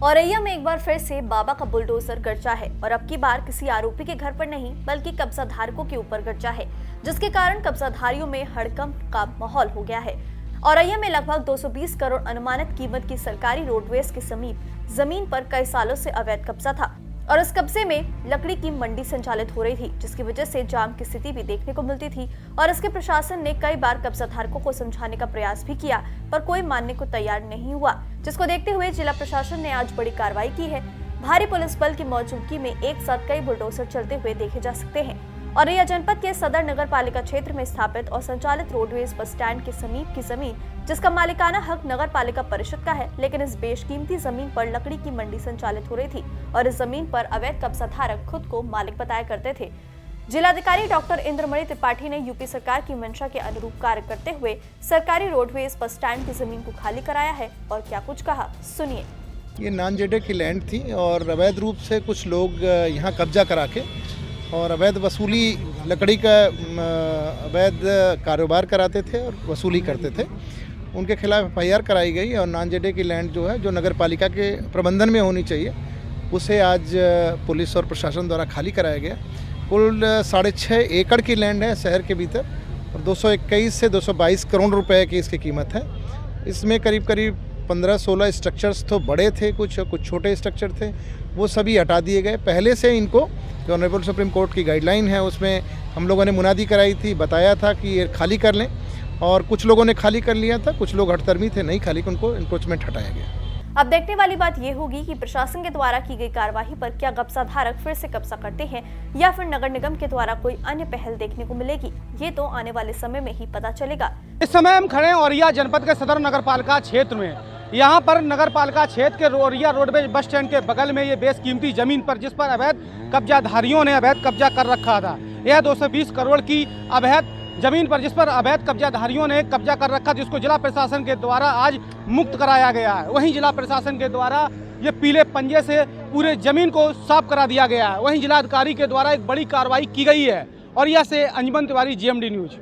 औरैया में एक बार फिर से बाबा का बुलडोजर गरजा है और अब की बार किसी आरोपी के घर पर नहीं बल्कि कब्जाधारकों के ऊपर गरजा है, जिसके कारण कब्जाधारियों में हड़कंप का माहौल हो गया है। औरैया में लगभग 220 करोड़ अनुमानित कीमत की सरकारी रोडवेज के समीप जमीन पर कई सालों से अवैध कब्जा था और इस कब्जे में लकड़ी की मंडी संचालित हो रही थी, जिसकी वजह से जाम की स्थिति भी देखने को मिलती थी और इसके प्रशासन ने कई बार कब्जाधारकों को समझाने का प्रयास भी किया, पर कोई मानने को तैयार नहीं हुआ, जिसको देखते हुए जिला प्रशासन ने आज बड़ी कार्रवाई की है। भारी पुलिस बल की मौजूदगी में एक साथ कई बुलडोजर चलते हुए देखे जा सकते हैं। औरैया जनपद के सदर नगर पालिका क्षेत्र में स्थापित और संचालित रोडवेज बस स्टैंड के समीप की जमीन, जिसका मालिकाना हक नगर पालिका परिषद का है, लेकिन इस बेशकीमती जमीन पर लकड़ी की मंडी संचालित हो रही थी और इस जमीन पर अवैध कब्जाधारक खुद को मालिक बताया करते थे। जिलाधिकारी डॉक्टर इंद्रमणि त्रिपाठी ने यूपी सरकार की मंशा के अनुरूप कार्य करते हुए सरकारी रोडवेज बस स्टैंड की जमीन को खाली कराया है और क्या कुछ कहा, सुनिए। ये नॉन जेडे की लैंड थी और अवैध रूप से कुछ लोग यहाँ कब्जा करा के और अवैध वसूली लकड़ी का अवैध कारोबार कराते थे और वसूली करते थे। उनके खिलाफ FIR कराई गई और नॉन जेडे की लैंड जो है, जो नगर पालिका के प्रबंधन में होनी चाहिए, उसे आज पुलिस और प्रशासन द्वारा खाली कराया गया। कुल 6.5 एकड़ की लैंड है शहर के भीतर और 221 से 222 करोड़ रुपए की इसकी कीमत है। इसमें करीब 15-16 स्ट्रक्चर्स तो बड़े थे, कुछ छोटे स्ट्रक्चर थे, वो सभी हटा दिए गए। पहले से इनको जो ऑनरेबल सुप्रीम कोर्ट की गाइडलाइन है उसमें हम लोगों ने मुनादी कराई थी, बताया था कि ये खाली कर लें और कुछ लोगों ने खाली कर लिया था, कुछ लोग हठधर्मी थे, नहीं खाली, उनको इंक्रोचमेंट हटाया गया। अब देखने वाली बात ये होगी कि प्रशासन के द्वारा की गई कार्यवाही पर क्या कब्जाधारक फिर से कब्जा करते हैं या फिर नगर निगम के द्वारा कोई अन्य पहल देखने को मिलेगी। ये तो आने वाले समय में ही पता चलेगा। इस समय हम खड़े हैं औरैया जनपद के सदर नगर पालिका क्षेत्र में। यहाँ पर नगर पालिका क्षेत्र के औरैया रोडवेज बस स्टैंड के बगल में ये बेशकीमती जमीन पर, जिस पर अवैध कब्जाधारियों ने अवैध कब्जा कर रखा था, यह 220 करोड़ की अवैध जमीन पर, जिस पर अवैध कब्जाधारियों ने कब्जा कर रखा, जिसको जिला प्रशासन के द्वारा आज मुक्त कराया गया है। वहीं जिला प्रशासन के द्वारा ये पीले पंजे से पूरे जमीन को साफ करा दिया गया है। वहीं जिलाधिकारी के द्वारा एक बड़ी कार्रवाई की गई है। औरैया से अंजुमन तिवारी, GMD न्यूज।